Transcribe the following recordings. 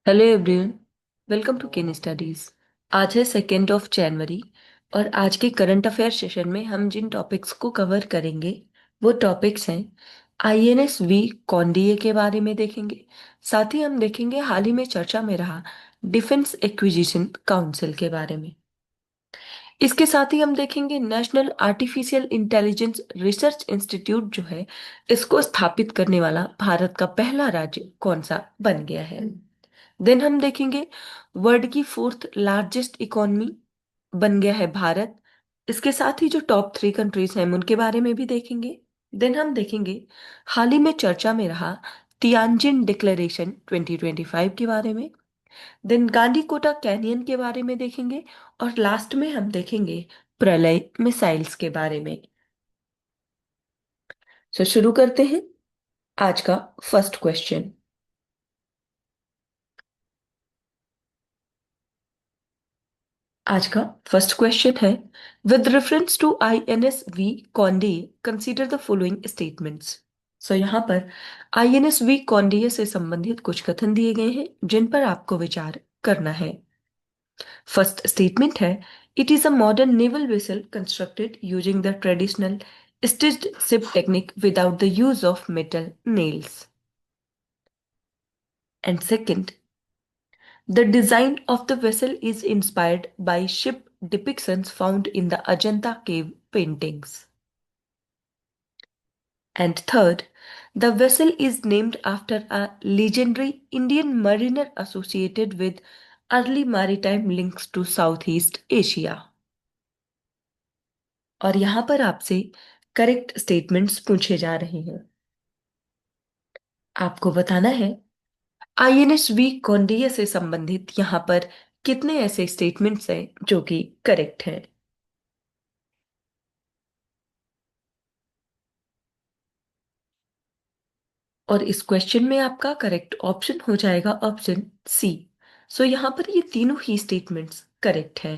Hello everyone. Welcome to Ken studies. आज है 2 जनवरी और आज के करंट अफेयर सेशन में हम जिन टॉपिक्स को कवर करेंगे वो टॉपिक्स हैं आईएनएस वी कौंडिन्य के बारे में देखेंगे। साथ ही हम देखेंगे हाल ही में चर्चा में रहा डिफेंस एक्विजिशन काउंसिल के बारे में। इसके साथ ही हम देखेंगे national artificial intelligence research institute जो है इसको स्थापित करने वाला भारत का पहला राज्य कौन सा बन गया है। देन हम देखेंगे वर्ल्ड की फोर्थ लार्जेस्ट इकोनॉमी बन गया है भारत। इसके साथ ही जो टॉप 3 कंट्रीज हैं उनके बारे में भी देखेंगे। देन हम देखेंगे हाल ही में चर्चा में रहा तियानजिन डिक्लेरेशन 2025 के बारे में। देन गांडीकोटा कैनियन के बारे में देखेंगे। और लास्ट में हम देखेंगे प्रलय मिसाइल्स के बारे में। शुरू करते हैं आज का फर्स्ट क्वेश्चन। आज का फर्स्ट क्वेश्चन है विद रेफरेंस टू आईएनएस वी कॉन्डे कंसीडर द फॉलोइंग स्टेटमेंट्स। यहाँ पर आईएनएस वी कॉन्डे से संबंधित कुछ कथन दिए गए हैं जिन पर आपको विचार करना है। फर्स्ट स्टेटमेंट है it is a modern naval vessel constructed using the traditional stitched ship technique without the use of metal nails. And second, the design of the vessel is inspired by ship depictions found in the Ajanta cave paintings. And third, the vessel is named after a legendary Indian mariner associated with early maritime links to Southeast Asia. और यहां पर आपसे correct statements पूछे जा रहे हैं। आपको बताना है आईएनएस वी कौंडिन्य से संबंधित यहां पर कितने ऐसे स्टेटमेंट्स हैं जो कि करेक्ट हैं। और इस क्वेश्चन में आपका करेक्ट ऑप्शन हो जाएगा ऑप्शन सी। यहाँ पर ये तीनों ही स्टेटमेंट्स करेक्ट हैं।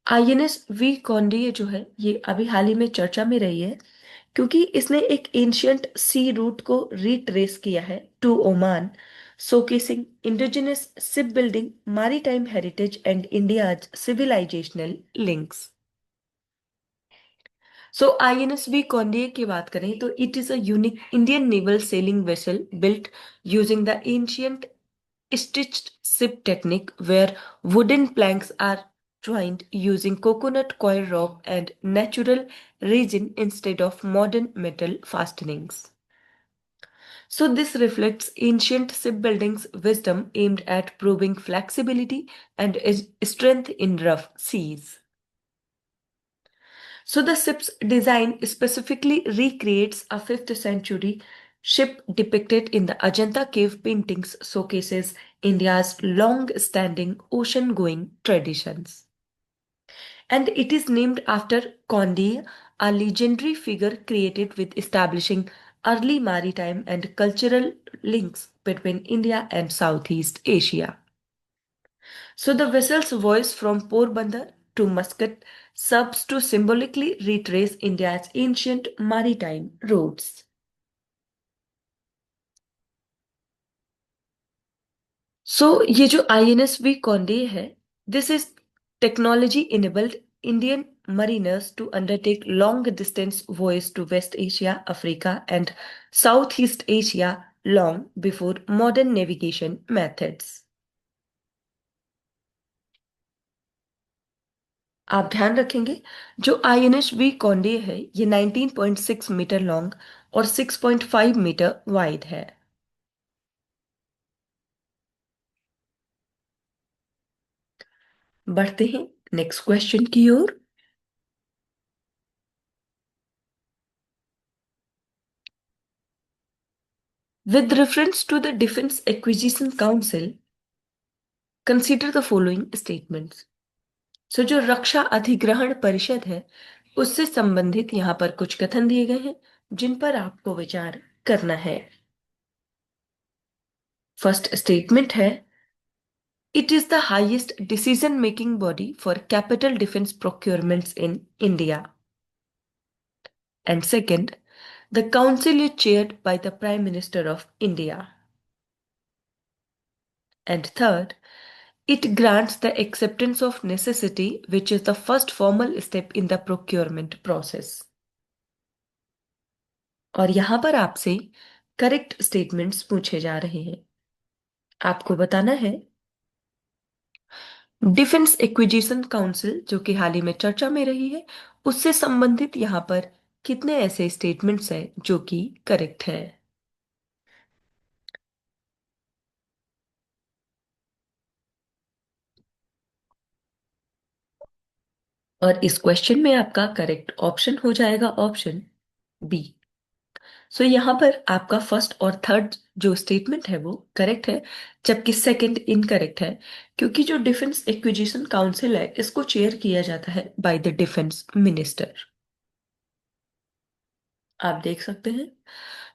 आईएनएस वी कौंडिन्य जो है ये अभी हाल ही में चर्चा में रही है क्योंकि इसने एक एंशियंट सी रूट को रिट्रेस किया है to Oman, showcasing indigenous ship building, maritime heritage and India's civilisational links. INSV Kaundinya की बात करें तो it is a unique Indian naval sailing vessel built using the ancient stitched ship technique where wooden planks are joined using coconut coir rope and natural resin instead of modern metal fastenings. This reflects ancient shipbuilding's wisdom aimed at proving flexibility and strength in rough seas. The ship's design specifically recreates a 5th century ship depicted in the Ajanta cave paintings, showcases India's long standing ocean going traditions. And it is named after Condi, a legendary figure created with establishing early maritime and cultural links between India and Southeast Asia. The vessel's voyage from Porbandar to Muscat serves to symbolically retrace India's ancient maritime routes. ये जो INSV कौंडे है, this is technology enabled Indian mariners to undertake long distance voyages to West Asia, Africa, and Southeast Asia long before modern navigation methods. आप ध्यान रखेंगे जो INSV कौंडे है ये 19.6 metre long और 6.5 मीटर वाइड है। बढ़ते हैं नेक्स्ट क्वेश्चन की ओर। With reference to the defence acquisition council consider the following statements. जो रक्षा अधिग्रहण परिषद है उससे संबंधित यहां पर कुछ कथन दिए गए हैं जिन पर आपको विचार करना है। फर्स्ट स्टेटमेंट है it is the highest decision making body for capital defence procurements in India. And second, the council is chaired by the prime minister of India. And third, it grants the acceptance of necessity, which is the first formal step in the procurement process. और यहां पर आपसे correct statements पूछे जा रहे हैं। आपको बताना है डिफेंस एक्विजिशन काउंसिल जो कि हाल ही में चर्चा में रही है, उससे संबंधित यहां पर कितने ऐसे स्टेटमेंट्स हैं जो कि करेक्ट है। और इस क्वेश्चन में आपका करेक्ट ऑप्शन हो जाएगा ऑप्शन बी। सो यहाँ पर आपका फर्स्ट और थर्ड जो स्टेटमेंट है वो करेक्ट है, जबकि सेकंड इनकरेक्ट है, क्योंकि जो डिफेंस एक्विजिशन काउंसिल है इसको चेयर किया जाता है बाय द डिफेंस मिनिस्टर। आप देख सकते हैं।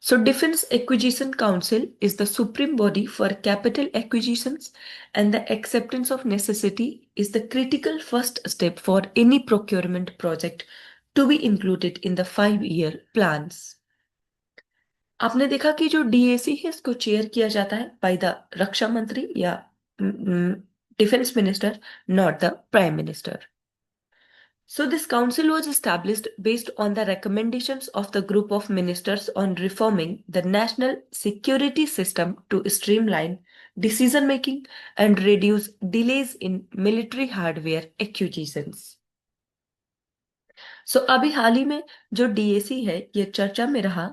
So defence acquisition council is the supreme body for capital acquisitions and the acceptance of necessity is the critical first step for any procurement project to be included in the 5 year plans. आपने देखा कि जो DAC है इसको chair किया जाता है by the रक्षा मंत्री या defence minister, not the prime minister. So this council was established based on the recommendations of the group of ministers on reforming the national security system to streamline decision making and reduce delays in military hardware acquisitions. सो अभी हाल ही में जो DAC है ये चर्चा में रहा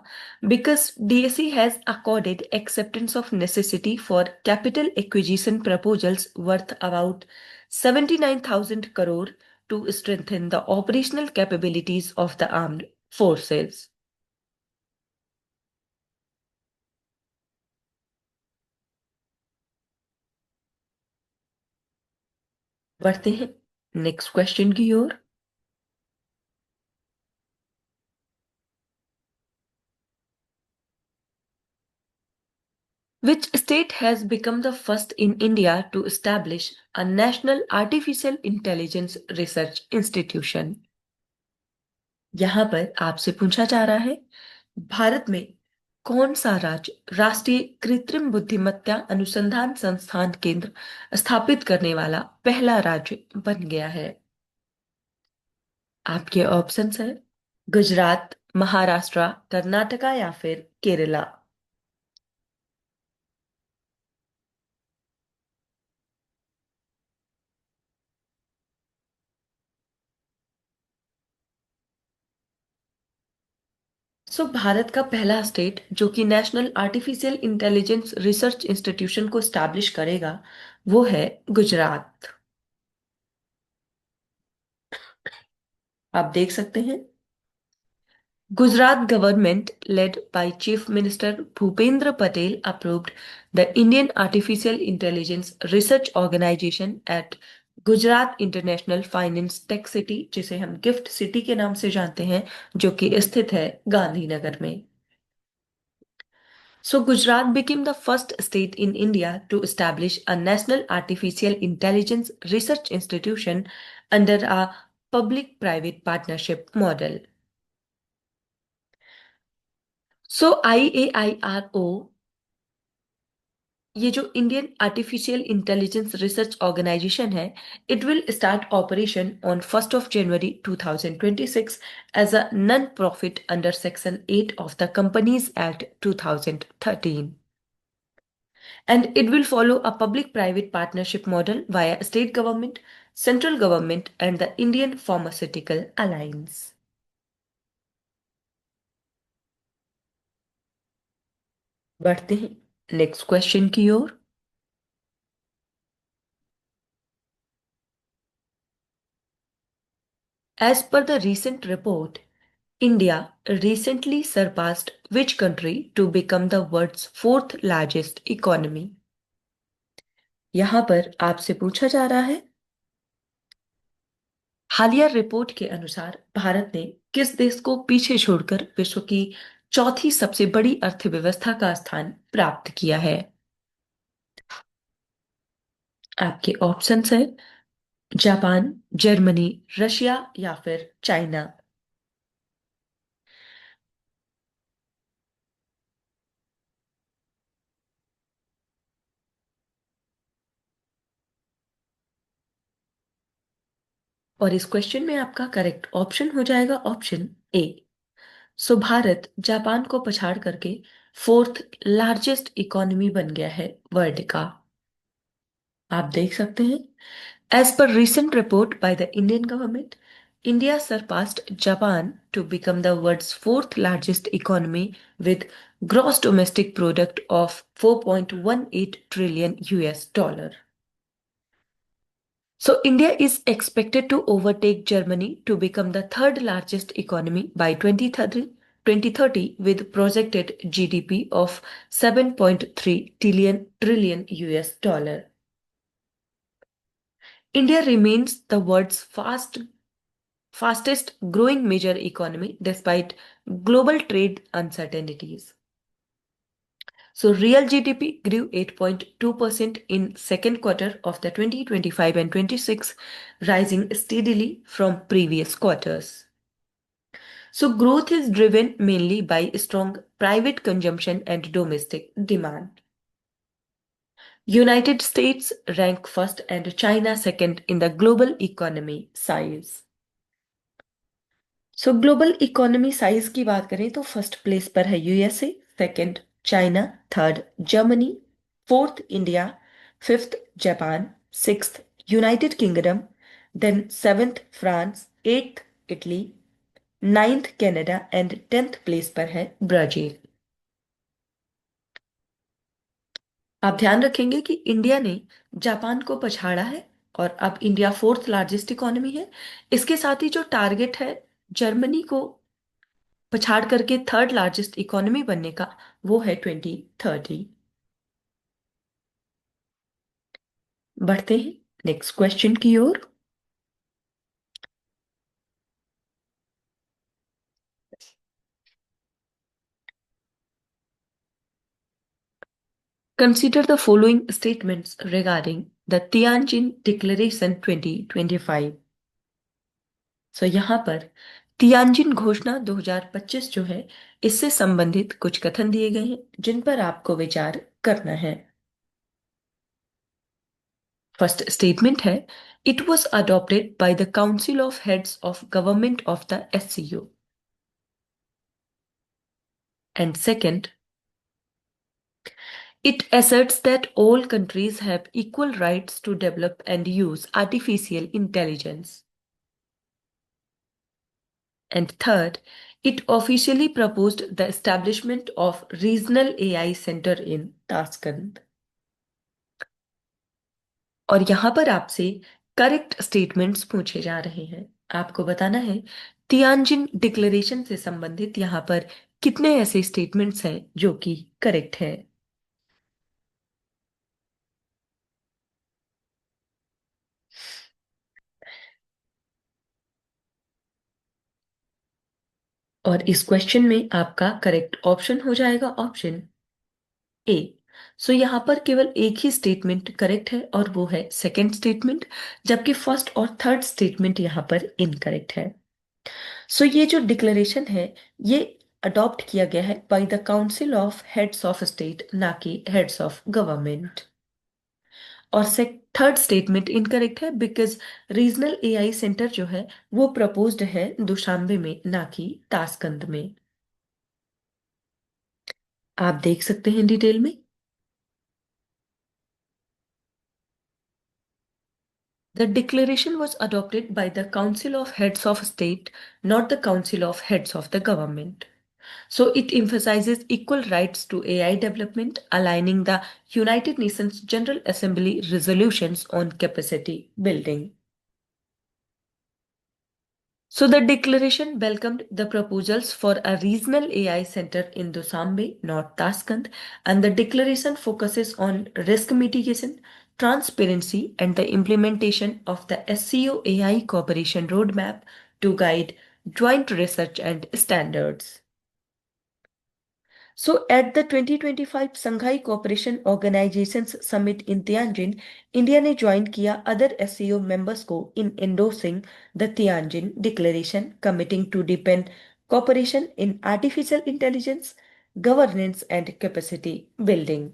because DAC has accorded acceptance of necessity for capital acquisition proposals worth about 79,000 crore to strengthen the operational capabilities of the armed forces. बढ़ते हैं नेक्स्ट क्वेश्चन की ओर। Which state has become the first in India to establish a national artificial intelligence research institution? यहां पर आपसे पूछा जा रहा है भारत में कौन सा राज्य राष्ट्रीय कृत्रिम बुद्धिमत्ता अनुसंधान संस्थान केंद्र स्थापित करने वाला पहला राज्य बन गया है। आपके ऑप्शंस हैं गुजरात, महाराष्ट्र, कर्नाटका या फिर केरला। भारत का पहला स्टेट जो कि national artificial intelligence research institution को स्टैब्लिश करेगा वो है गुजरात। आप देख सकते हैं Gujarat government, led by Chief Minister Bhupendra Patel, approved the Indian Artificial Intelligence Research Organization at Gujarat international finance tech city, जिसे हम गिफ्ट सिटी के नाम से जानते हैं, जो कि स्थित है गांधीनगर में। So Gujarat became the first state in India to establish a national artificial intelligence research institution under a public-private partnership model. So IAIRO, ये जो Indian artificial intelligence research organisation है, it will start operation on 1 January 2026 as a non profit under section 8 of the companies act 2013, and it will follow a public private partnership model via state government, central government and the Indian Pharmaceutical Alliance. बढ़ते हैं next question की ओर। As per the recent report, India recently surpassed which country to become the world's fourth largest economy? यहां पर आपसे पूछा जा रहा है हालिया रिपोर्ट के अनुसार भारत ने किस देश को पीछे छोड़कर विश्व की चौथी सबसे बड़ी अर्थव्यवस्था का स्थान प्राप्त किया है। आपके ऑप्शंस हैं जापान, जर्मनी, रशिया या फिर चाइना। और इस क्वेश्चन में आपका करेक्ट ऑप्शन हो जाएगा option A. So Bharat Japan को पछाड़ करके फोर्थ लार्जेस्ट इकोनॉमी बन गया है वर्ल्ड का। आप देख सकते हैं, as per recent report by the Indian government, India surpassed Japan to become the world's fourth largest economy with gross domestic product of 4.18 trillion US dollar. So India is expected to overtake Germany to become the third largest economy by 2030 with projected GDP of 7.3 trillion US dollar. India remains the world's fastest growing major economy despite global trade uncertainties. So real GDP grew 8.2% in second quarter of the 2025 and 26, rising steadily from previous quarters. So growth is driven mainly by strong private consumption and domestic demand. United States rank first and China second in the global economy size. So global economy size की बात करें तो first place पर है USA, second China, third Germany, fourth India, fifth Japan, sixth United Kingdom, then seventh France, eighth Italy, ninth Canada and tenth place पर है Brazil. आप ध्यान रखेंगे कि इंडिया ने जापान को पछाड़ा है और अब इंडिया फोर्थ लार्जेस्ट इकोनॉमी है। इसके साथ ही जो टारगेट है जर्मनी को पछाड़ करके थर्ड लार्जेस्ट इकोनॉमी बनने का, वो है 2030। बढ़ते हैं नेक्स्ट क्वेश्चन की ओर। Consider the following statements regarding the Tianjin declaration 2025। So यहां पर तियानजिन घोषणा 2025 जो है, इससे संबंधित कुछ कथन दिए गए हैं जिन पर आपको विचार करना है। फर्स्ट स्टेटमेंट है, it was adopted by the council of heads of government of the SCO. And second, it asserts that all countries have equal rights to develop and use artificial intelligence. And third, it officially proposed the establishment of regional AI center in Tashkent. और यहां पर आपसे correct statements पूछे जा रहे हैं। आपको बताना है तियानजिन डिक्लेरेशन से संबंधित यहां पर कितने ऐसे स्टेटमेंट्स हैं जो कि करेक्ट है। और इस क्वेश्चन में आपका करेक्ट ऑप्शन हो जाएगा ऑप्शन ए। सो यहां पर केवल एक ही स्टेटमेंट करेक्ट है और वो है सेकंड स्टेटमेंट, जबकि फर्स्ट और थर्ड स्टेटमेंट यहां पर इनकरेक्ट है। सो ये जो डिक्लेरेशन है, ये अडॉप्ट किया गया है by the council of heads of state, ना कि हेड्स ऑफ गवर्नमेंट। और थर्ड स्टेटमेंट इनकरेक्ट है बिकॉज रीजनल एआई सेंटर जो है वो प्रपोज्ड है दुशांबे में, ना कि ताशकंद में। आप देख सकते हैं डिटेल में। The declaration was adopted by the Council of Heads of State, not the Council of Heads of the Government. So it emphasizes equal rights to AI development, aligning the United Nations General Assembly resolutions on capacity building. So the declaration welcomed the proposals for a regional AI center in Dusambe, North Tashkent, and the declaration focuses on risk mitigation, transparency, and the implementation of the SCO AI cooperation roadmap to guide joint research and standards. So, at the 2025 Shanghai Cooperation Organization's Summit in Tianjin, India ने join किया other SCO members को in endorsing the Tianjin Declaration, committing to deepen cooperation in artificial intelligence, governance and capacity building.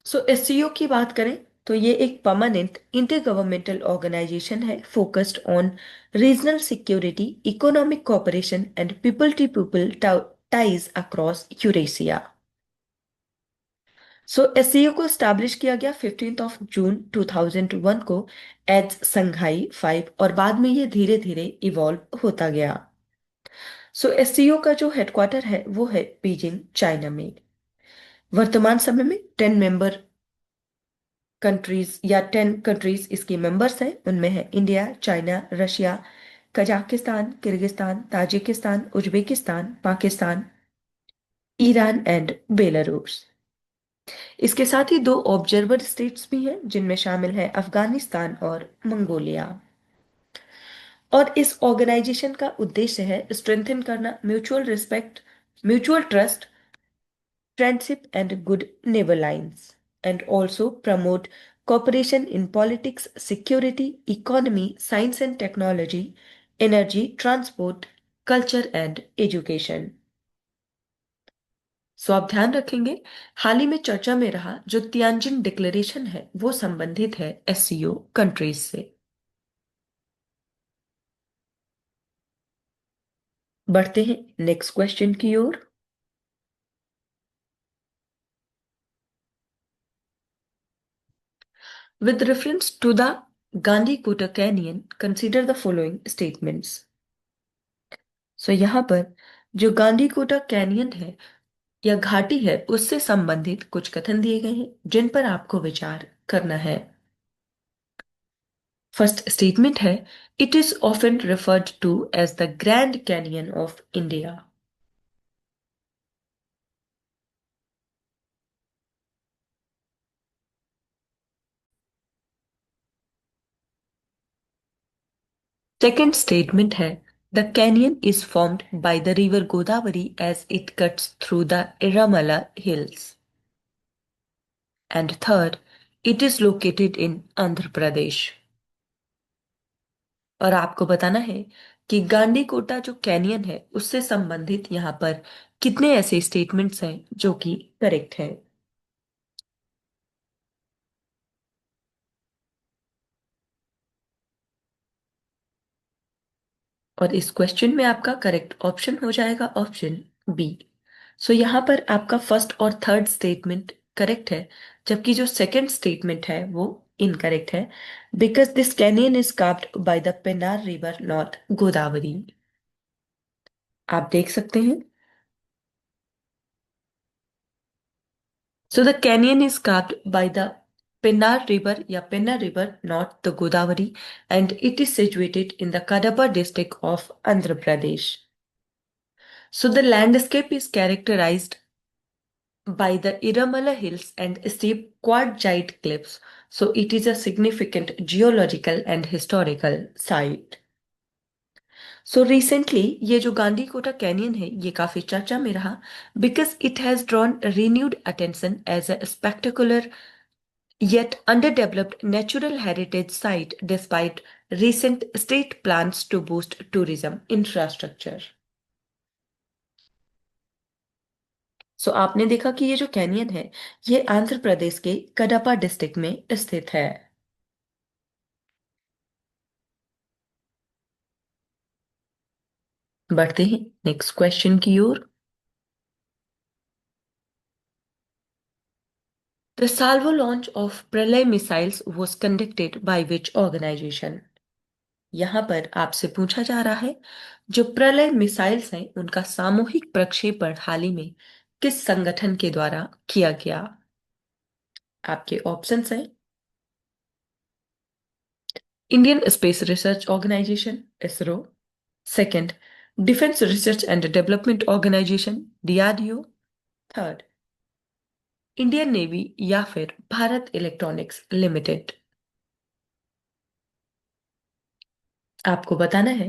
So SCO की बात करें तो ये एक permanent intergovernmental organisation है focused on regional security, economic cooperation and people to people ties across Eurasia. So SCO को establish किया गया 15 जून 2001 को एज संघाई 5, और बाद में ये धीरे धीरे इवॉल्व होता गया। सो एससीओ का जो हेडक्वार्टर है वो है बीजिंग, चाइना में। वर्तमान समय में 10 मेंबर कंट्रीज या 10 कंट्रीज इसकी मेंबर्स हैं। उनमें है India, China, Russia, Kazakhstan, Kyrgyzstan, Tajikistan, Uzbekistan, Pakistan, Iran and Belarus. इसके साथ ही दो ऑब्जर्वर स्टेट्स भी हैं जिनमें शामिल है अफगानिस्तान और मंगोलिया। और इस ऑर्गेनाइजेशन का उद्देश्य है स्ट्रेंथन करना mutual respect, mutual trust, friendship and good neighbor lines, and also promote cooperation in politics, security, economy, science and technology, energy, transport, culture and education। सो आप ध्यान रखेंगे, हाल ही में चर्चा में रहा जो तियानजिन डिक्लेरेशन है वो संबंधित है एससीओ कंट्रीज से। बढ़ते हैं नेक्स्ट क्वेश्चन की ओर। With reference to the Gandhi Kota Canyon, consider the following statements। सो यहाँ पर जो गांधी कोटा कैनियन है या घाटी है उससे संबंधित कुछ कथन दिए गए हैं जिन पर आपको विचार करना है। फर्स्ट स्टेटमेंट है, it is often referred to as the Grand Canyon of India. Second statement है, the canyon is formed by the river Godavari as it cuts through the Erramala hills. And third, it is located in Andhra Pradesh. और आपको बताना है कि गांडीकोटा जो canyon है उससे संबंधित यहाँ पर कितने ऐसे स्टेटमेंट्स हैं जो कि करेक्ट हैं। और इस क्वेश्चन में आपका करेक्ट ऑप्शन हो जाएगा ऑप्शन बी। सो यहाँ पर आपका फर्स्ट और थर्ड स्टेटमेंट करेक्ट है, जबकि जो सेकंड स्टेटमेंट है वो इनकरेक्ट है। Because this canyon is carved by the Pennar river, not Godavari. आप देख सकते हैं। So the canyon is carved by the Pennar River, yeah, Pennar River, not the Godavari, and it is situated in the Kadapa district of Andhra Pradesh. So the landscape is characterized by the Iramala Hills and steep quartzite cliffs. So it is a significant geological and historical site. So recently ये जो Gandhi Kota canyon है ये काफी चर्चा में रहा because it has drawn renewed attention as a spectacular yet underdeveloped natural heritage site despite recent state plans to boost tourism infrastructure। सो आपने देखा कि ये जो कैनियन है ये आंध्र प्रदेश के कडपा डिस्ट्रिक्ट में स्थित है। बढ़ते हैं नेक्स्ट क्वेश्चन की ओर। द साल्वो लॉन्च ऑफ प्रलय missiles was conducted by which organization। यहाँ पर आपसे पूछा जा रहा है जो प्रलय मिसाइल्स हैं उनका सामूहिक प्रक्षेपण हाल ही में किस संगठन के द्वारा किया गया। आपके ऑप्शंस हैं Indian Space Research Organisation ISRO, second Defence Research and Development Organisation DRDO, third Indian Navy या फिर भारत इलेक्ट्रॉनिक्स लिमिटेड। आपको बताना है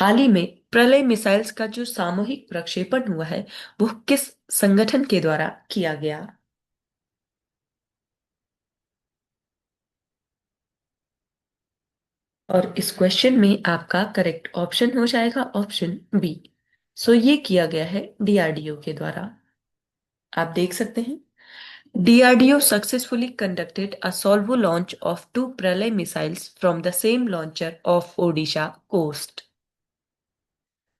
हाल ही में प्रलय मिसाइल्स का जो सामूहिक प्रक्षेपण हुआ है वो किस संगठन के द्वारा किया गया। और इस क्वेश्चन में आपका करेक्ट ऑप्शन हो जाएगा ऑप्शन बी। सो ये किया गया है डीआरडीओ के द्वारा। आप देख सकते हैं DRDO successfully conducted a salvo launch of two Pralay missiles from the same launcher of Odisha coast.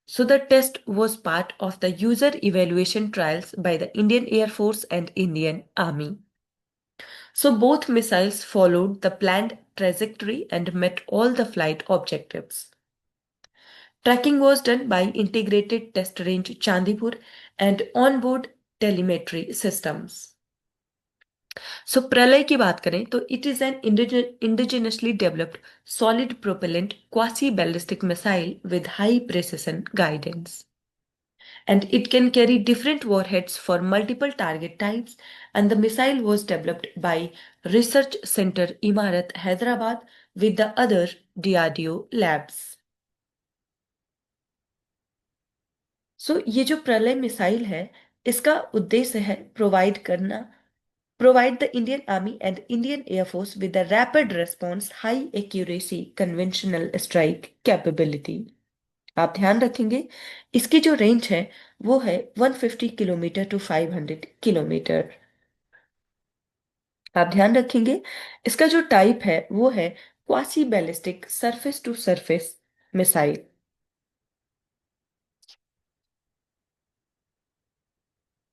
So the test was part of the user evaluation trials by the Indian Air Force and Indian Army. So both missiles followed the planned trajectory and met all the flight objectives. Tracking was done by Integrated Test Range Chandipur and onboard telemetry systems. सो प्रलय की बात करें तो it is an indigenously developed solid propellant quasi ballistic missile with high precision guidance and it can carry different warheads for multiple target types, and the missile was developed by research center Imarat Hyderabad with the other DRDO labs. ये जो प्रलय missile है, इसका उद्देश्य है provide the Indian Army and Indian Air Force with a rapid response, high accuracy, conventional strike capability. आप ध्यान रखेंगे, इसकी जो रेंज है वो है 150 किलोमीटर टू 500 किलोमीटर। आप ध्यान रखेंगे, इसका जो टाइप है वो है quasi ballistic surface to surface missile.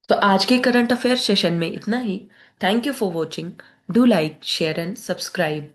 तो आज के करंट अफेयर सेशन में इतना ही। Thank you for watching. Do like share and subscribe.